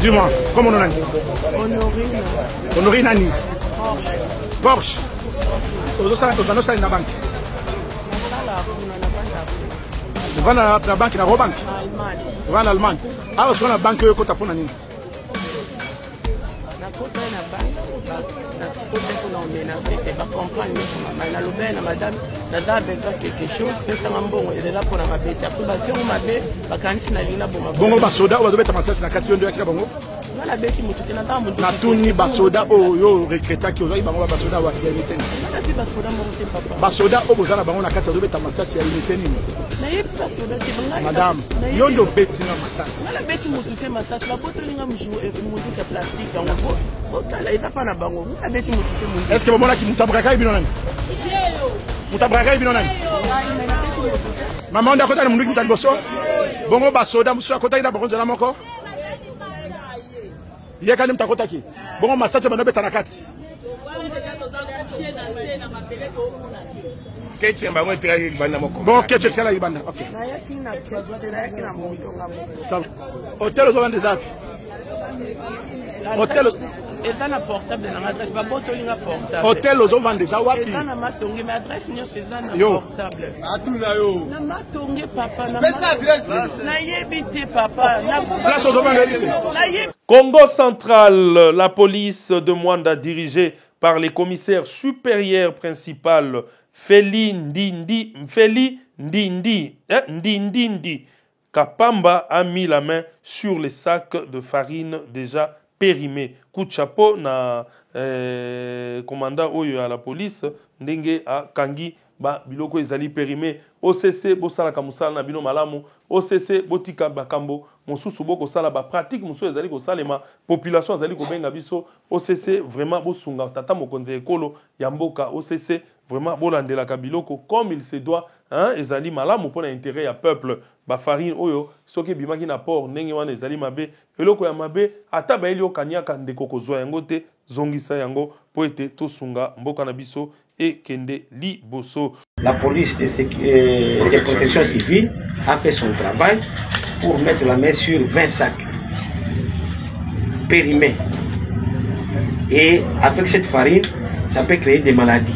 Dis-moi, comment on a dit? Honorine Nani. Porsche. Ozosa na banque. Devant la banque, la Robank. Devant l'Allemagne. Ah, on a la banque, on a pour nani. Bongo basoda ou bazobeta masasi na 4 de akira bongo na tuni basoda oyo recruta ki ozoi bango basoda wa kielite basoda o bozana bango na 4 bazobeta masasi ya limite nini madame yondo beti na masasi na beti mutu te masasi la boto linga mjou e mutu ka plastique yango okala ita pa na bango na beti mutu te mutu est-ce que bomona ki mutabraka ibino nani mutabraka ibino nani maman nda kota mundu kitali boso bongo basoda musu akota ina bongo zana moko yekani mtakota ki bongo masache banobeta na kati Ketche mbango tira ibanda moko. Bon ketche tira ibanda. OK. Na yaki na ketche tira yaki na moto ngamo. Sawa. Hotel ozo vende zapi? Hotel etana portable na ngata ba boto linga portable. Hotel ozo vende za wapi? Etana matongi ma adresse nyo sezana portable. Atuna yo. Na matongi papa na. Pesa adresse. Na yebite papa na place ozo vende. Na yebite. Congo central, la police de Mwanda dirigée par les commissaires supérieurs principal Feli Ndindi Kapamba a mis la main sur les sacs de farine déjà périmés. Coup de chapeau na commandant oyo à la police ndenge a kangi ba biloko ezali périmé OCC bosala kamusala na bino malamu OCC botika bakambo mosusu boko sala ba pratique mosusu ezali ko salema population ezali ko benga biso OCC vraiment bosunga tata mokonze ekolo ya mboka OCC vraiment bolandela ka biloko comme il se doit hein ezali malamu pona intérêt ya peuple ba farine oyo soki bimaki na port ndenge wana ezali mabe eloko ya mabe ata ba eli okanyaka ndeko kozwa yango te zongisa yango po ete tosunga mboka na biso et Kende Liboso. La police de protection civile a fait son travail pour mettre la main sur 20 sacs périmés. Et avec cette farine, ça peut créer des maladies.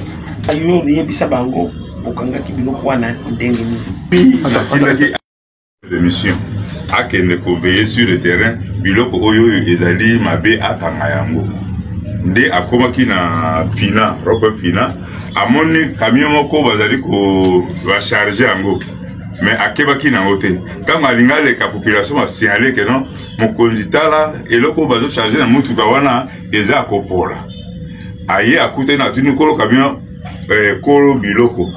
L'émission a qu'on veille sur le terrain, biloko oyo ezali mabe akanga yango. Nde akomaki na fina, rope fina, amoni camion moko bazali ko va charger yango. Mais akebaki na hotel. Quand alinga le population va signaler que non, mokonzi tala eloko bazo charger na mutuka wana eza akopola. Aye akute na tuni kolo camion kolo biloko.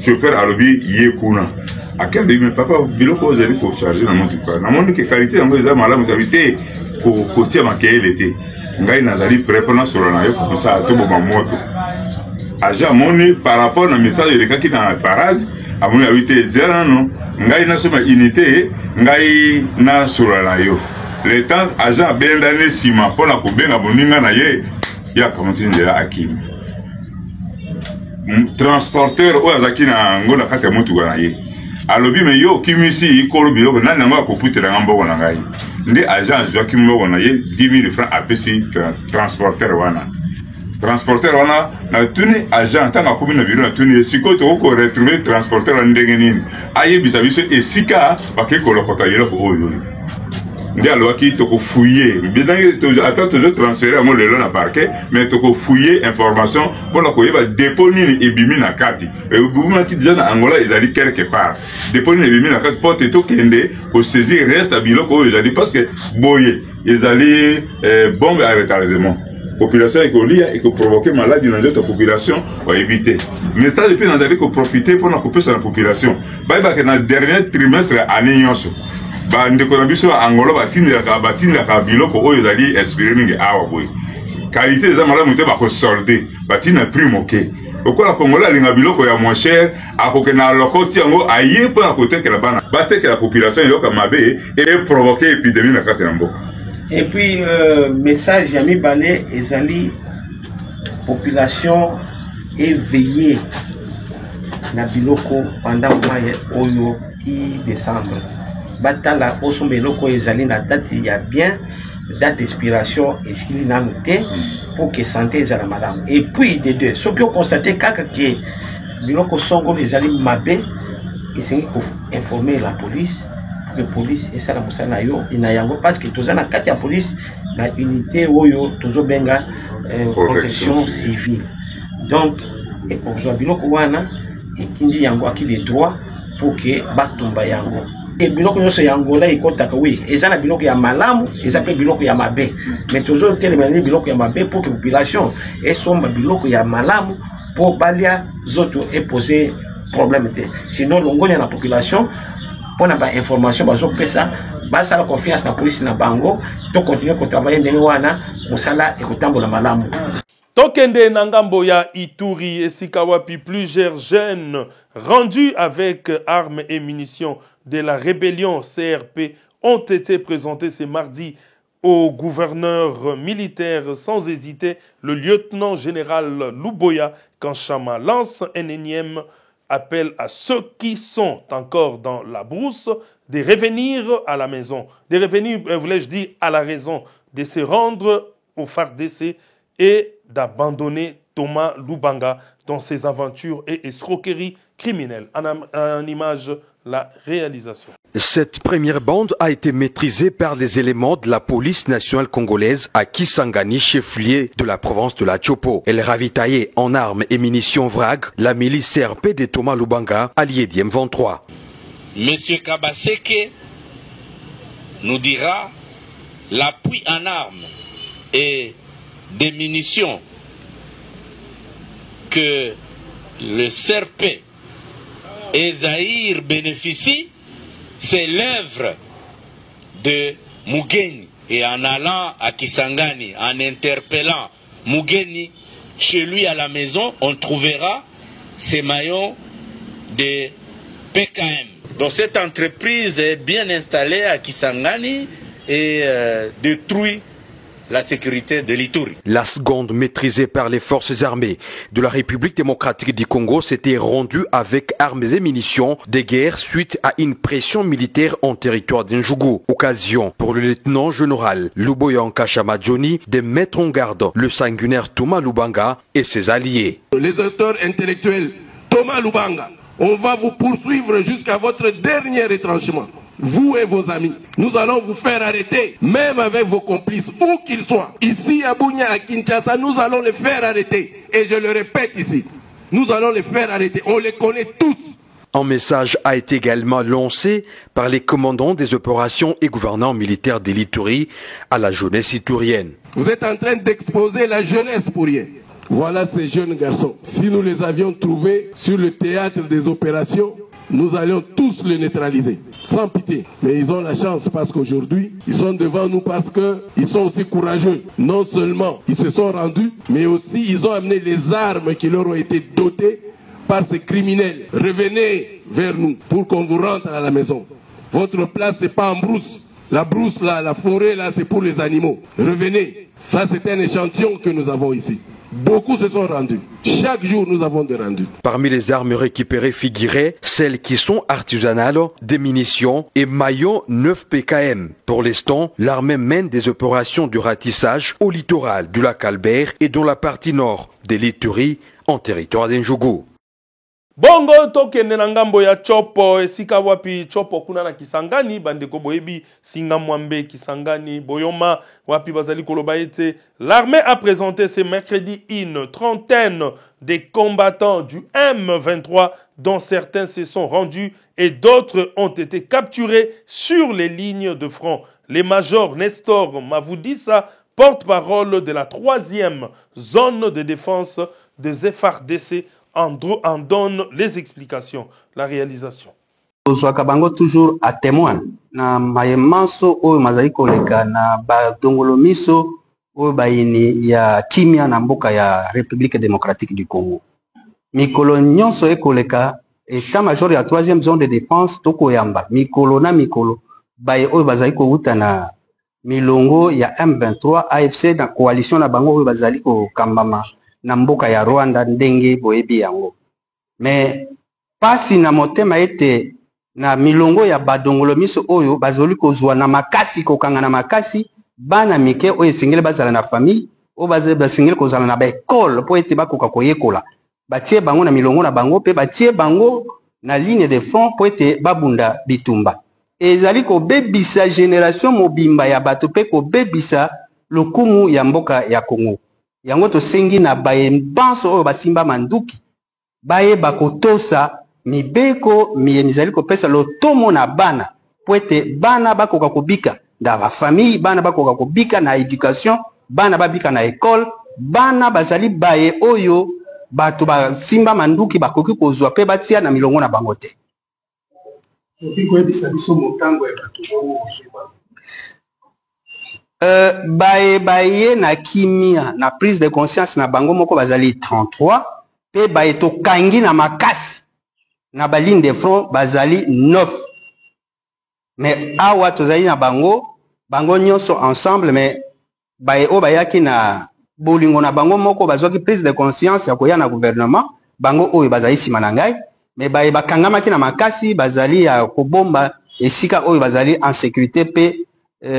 Chauffeur alobi ye kuna. Akende mais papa biloko ozali ko charger na mutuka. Na moni ke qualité yango eza malamu tabité ko tia makele te. Ngai nazali prépare sur la nayo comme ça to bomba moto. Aja moni par rapport na message de kaki na parade, amoni habité zéro non. Ngai na soma unité, ngai na sur la nayo. Le temps aja bendane sima pona ko benga boninga na ye ya kamantini de la akim. Transporteur o azaki na ngona kata moto na ye. Alobi me yo kimisi ikolo biloko nani ngo akofutela ngamboko na ngai ndi agent Joachim mboko na ye 10 000 francs apesi transporteur wana na tuni agent tanga komi na biro na tuni siko to ko retrouver transporteur ndenge nini ayebisa biso esika bakekolokota yeloko oyo ndi alwaki to ko fouiller bidangi to attends toujours transférer mo lelo na parquet mais to ko fouiller information pour la koyeba dépôt nini ebimi na kati ebuma ki déjà na Angola ezali quelque part dépôt nini ebimi na kati porte to kende ko saisir reste biloko oyo ezali parce que boye ezali bombe à retardement population écolia et que provoquer maladie dans notre population pour éviter mais ça depuis nous allons profiter pour la couper sur la population ba que dans dernier trimestre année nyonso ba ndeko na biso Angola batinda ka biloko oyo ezali experimenting awa boy qualité za malamu te ba ko solder batina prix moke okola Kongola linga biloko ya moins cher akoke na lokoti yango aye pa kotekela bana batekela population yoka mabe et provoquer épidémie na kati na mboka. Et puis message Yami Balé ezali population éveillée na biloko pendant mois oyo qui décembre batala osomba eloko ezali na date ya bien date d'expiration esili nanu te pour que santé ezala malamu. Et puis de deux soki oconstaté kaka ke biloko songolo ezali mabe esengi koinformer la police pour que police esala mosala na yo na yango parce que toza na kati ya police na unité oyo tozobenga protection civile. Donc ekozwa biloko wana etindi yango aki les droits pour que batumba yango. Et biloko nyonso yango la ekotaka oui eza na biloko ya malamu eza pe biloko ya mabe mais tozo telemani biloko ya mabe pour que population esomba biloko ya malamu pour balia zoto et poser problème te. Sinon longonya na population pour na ba information bazo pesa basa la confiance na police na bango to continuer ko travailler ndenge wana mosala ekotambola malamu. Tokende Nangambo ya Ituri et Sikawapi, plusieurs jeunes rendus avec armes et munitions de la rébellion CRP ont été présentés ce mardi au gouverneur militaire sans hésiter, le lieutenant général Luboya Kanchama lance un énième appel à ceux qui sont encore dans la brousse de revenir à la maison, de revenir, voulais-je dire, à la raison, de se rendre au FARDC et d'abandonner Thomas Lubanga dans ses aventures et escroqueries criminelles. En image, la réalisation. Cette première bande a été maîtrisée par les éléments de la police nationale congolaise à Kisangani, chef-lieu de la province de la Tchopo. Elle ravitaillait en armes et munitions VRAG la milice CRP de Thomas Lubanga, allié d'M23. Monsieur Kabaseke nous dira l'appui en armes et des munitions que le CRP et Zaïre bénéficient, c'est l'œuvre de Mugeni. Et en allant à Kisangani, en interpellant Mugeni chez lui à la maison, on trouvera ces maillons de PKM. Donc cette entreprise est bien installée à Kisangani et détruit la sécurité de l'Ituri. La seconde, maîtrisée par les forces armées de la République démocratique du Congo, s'était rendue avec armes et munitions de guerre suite à une pression militaire en territoire d'Njougou. Occasion pour le lieutenant général Luboya Kanchama Johnny de mettre en garde le sanguinaire Thomas Lubanga et ses alliés. Les auteurs intellectuels Thomas Lubanga, on va vous poursuivre jusqu'à votre dernier retranchement. Vous et vos amis, nous allons vous faire arrêter, même avec vos complices, où qu'ils soient. Ici à Bunia, à Kinshasa, nous allons les faire arrêter. Et je le répète ici, nous allons les faire arrêter. On les connaît tous. Un message a été également lancé par les commandants des opérations et gouvernants militaires de l'Ituri à la jeunesse iturienne. Vous êtes en train d'exposer la jeunesse pour rien. Voilà ces jeunes garçons. Si nous les avions trouvés sur le théâtre des opérations, nous allions tous les neutraliser, sans pitié. Mais ils ont la chance parce qu'aujourd'hui, ils sont devant nous parce qu'ils sont aussi courageux. Non seulement ils se sont rendus, mais aussi ils ont amené les armes qui leur ont été dotées par ces criminels. Revenez vers nous pour qu'on vous rentre à la maison. Votre place, c'est pas en brousse. La brousse là, la forêt là, c'est pour les animaux. Revenez. Ça, c'est un échantillon que nous avons ici. Beaucoup se sont rendus. Chaque jour, nous avons des rendus. Parmi les armes récupérées figuraient celles qui sont artisanales, des munitions et maillons 9 PKM. Pour l'instant, l'armée mène des opérations de ratissage au littoral du lac Albert et dans la partie nord de l'Ituri, en territoire d'Njougou. Bongo tokende na ngambo ya Chopo esika wapi Chopo kuna na Kisangani bandeko boyebi singa mwambe Kisangani boyoma wapi bazali koloba ete l'armée a présenté ce mercredi une trentaine de combattants du M23 dont certains se sont rendus et d'autres ont été capturés sur les lignes de front. Les majors Nestor Mavoudissa, porte-parole de la 3e zone de défense des FARDC, en donne les explications, la réalisation. Bango toujours à témoin na mayemanso oyo mazali koleka na badongolomiso oyo baini ya kimia na mboka ya République démocratique du Congo. Mikolo nyonso ekoleka état-major ya 3e zone de défense toko yamba mikolo na mikolo baye oyo bazali kouta na milongo ya M23 AFC na coalition na bango oyo bazali ko kambama na mboka ya Rwanda ndenge boyebi yango. Mais pasi na motema ete na milongo ya badongolo miso oyo bazoli kozwa na makasi kokanga na makasi bana mike oyo esengeli bazala na famille oyo basengeli kozala na baekole mpo ete bakoka koyekola batie bango na milongo na bango mpe batie bango na ligne de front mpo ete babunda bitumba ezali kobebisa génération mobimba ya bato mpe kobebisa lokumu ya mboka ya Congo yango tosengi na bayembanso oyo basimba manduki bayeba kotosa mibeko mizali kopesa lotomo na bana po ete bana bakoka kobika na bafamille bana bakoka kobika na éducation bana babika na école bana bazali baye oyo bato basimba manduki bakoki kozwa mpe batia na milongo na bango te baye na kimia na prise de conscience na bango moko bazali 33 pe baye tokangi na makasi na baline de front bazali 9 mais awa tozali na bango nyonso ensemble mais baye o bayaki na bolingo na bango moko bazwaki prise de conscience ya koya na gouvernement bango oyo bazali nsima na ngai mais baye bakangamaki na makasi bazali ya kobomba esika oyo bazali en sécurité pe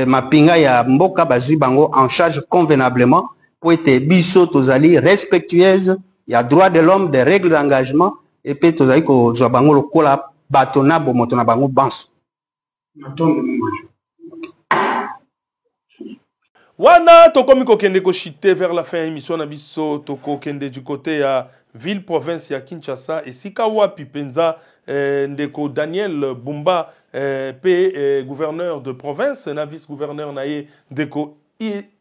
mapinga ya mboka bazwi bango en charge convenablement po ete biso tozali respectueuse ya droit de l'homme des règles d'engagement et pe tozali kozwa bango lokola bato na bomoto na bango banso wana tokomi kokende kochite vers la fin émission na biso tokokende du côté ya ville province ya Kinshasa esika wapi penza ndeko Daniel Bumba pe gouverneur de province na vice gouverneur na ye ndeko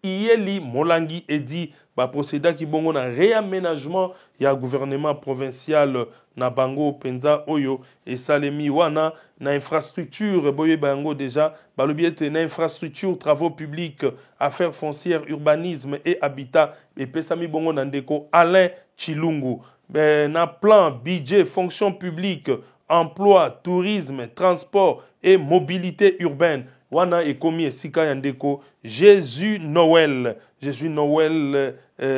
Iyeli Molangi edi ba procéda ki bongo na réaménagement ya gouvernement provincial na bango penza oyo esalemi wana na infrastructure boye bango déjà balobiete na infrastructure travaux publics affaires foncières urbanisme et habitat et pesami bongo na ndeko Alain Chilungu na plan budget fonction publique emploi tourisme transport et mobilité urbaine wana ekomi esika ya ndeko Jésus Noël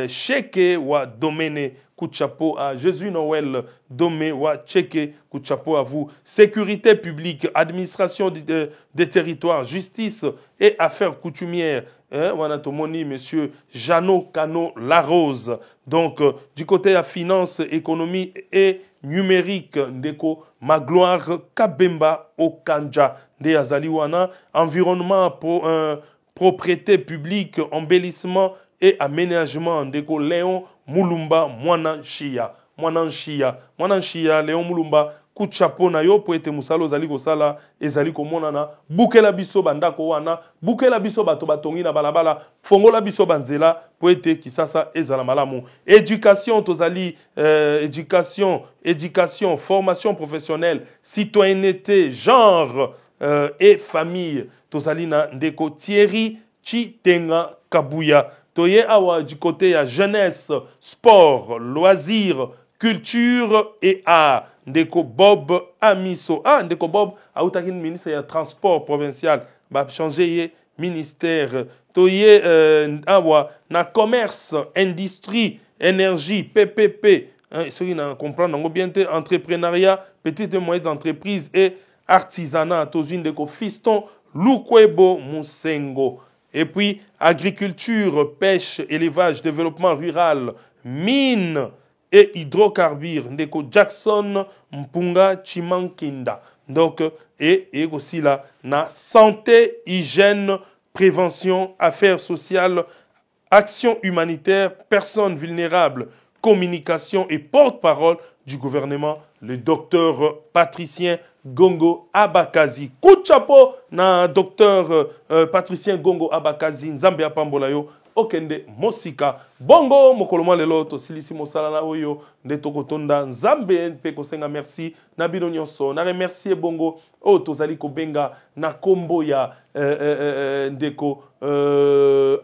Cheke wa domene kuchapo à Jésus Noël Domé wa Cheke kuchapo à vous sécurité publique administration des territoires justice et affaires coutumières wana tomoni monsieur Jeannot Cano Larose donc du côté à finance économie et numérique ndeko Magloire Kabemba Okanja de Azali wana environnement propriété publique embellissement et aménagement ndeko Léon Mulumba Mwananchia Léon Mulumba kuchapo na yo po ete musalo zali kosala ezali komonana bukela biso bandako wana bukela biso bato batongi na balabala fongola biso banzela po ete kisasa ezala malamu éducation tozali éducation formation professionnelle citoyenneté genre et famille tozali na ndeko Thierry Chitenga Kabuya toye awa du côté ya jeunesse sport loisirs culture et art ndeko Bob Amiso ndeko Bob autaki ministre ya transport provincial ba changer ye ministère toye awa na commerce industrie énergie PPP ce qui na comprendre ngo bien te entrepreneuriat petites et moyennes entreprises et artisanat tozi ndeko Fiston Lukwebo Musengo et puis agriculture pêche élevage développement rural mine et hydrocarbures ndeko Jackson Mpunga Chimankinda donc et aussi là na santé hygiène prévention affaires sociales action humanitaire personnes vulnérables communication et porte-parole du gouvernement le docteur Patricien Gongo Abakazi kuchapo na docteur Patricien Gongo Abakazi nzambe apambola yo okende mosika bongo mokoloma lelo to silisi mosala na oyo nde tokotonda nzambe mpe kosenga merci na bino nyonso na remercier bongo o tozali kobenga na kombo ya ndeko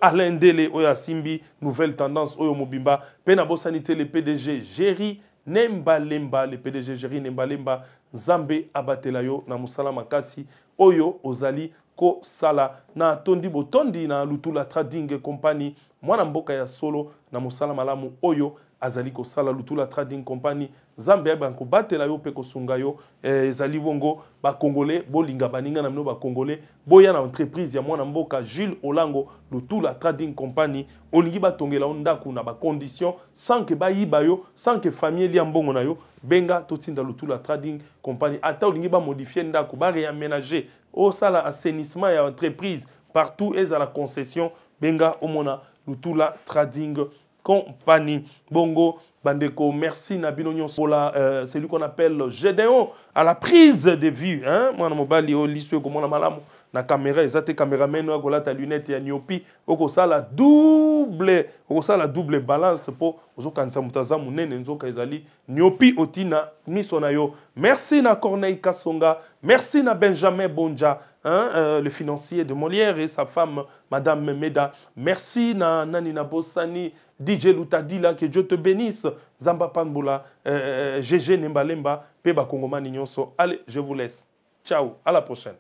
Alain Dele oyo asimbi nouvelle tendance oyo mobimba pe na bosanité le PDG Jerry Nembalemba le PDG Jerry Nembalemba nzambe abatela yo na musala makasi oyo ozali ko sala na tondi botondi na lutula trading company mwana mboka ya solo na musala malamu oyo azali kosala Lutula Trading Company Zambia banko batela yo pe kosunga yo ezali bongo ba congolais bolinga baninga na mino ba congolais boya na entreprise ya mwana mboka Jules Olango Lutula Trading Company olingi batongela ndako na ba conditions sans que ba yiba yo sans que famille li mbongo na yo benga totinda Lutula Trading Company ata olingi ba modifier ndako ba réaménager au sala assainissement ya entreprise partout et à la concession benga omona Lutula Trading Company bongo bandeko merci Nabino Nyonso c'est lui qu'on appelle Gédéon à la prise de vue hein moi mobali o liso ko mona malamu na caméra ezate cameraman wa kolata lunette ya nyopi oko sala double balance po ozokanisa mutaza munene nzoka ezali nyopi otina miso na yo merci na Corneille Kasonga merci na Benjamin Bonja hein, le financier de Molière et sa femme Madame Meda merci na Nani na Bossani DJ Lutadila que Dieu te bénisse Zamba Panboula GG Nembalemba Peba Kongomani Nyonso allez je vous laisse ciao à la prochaine.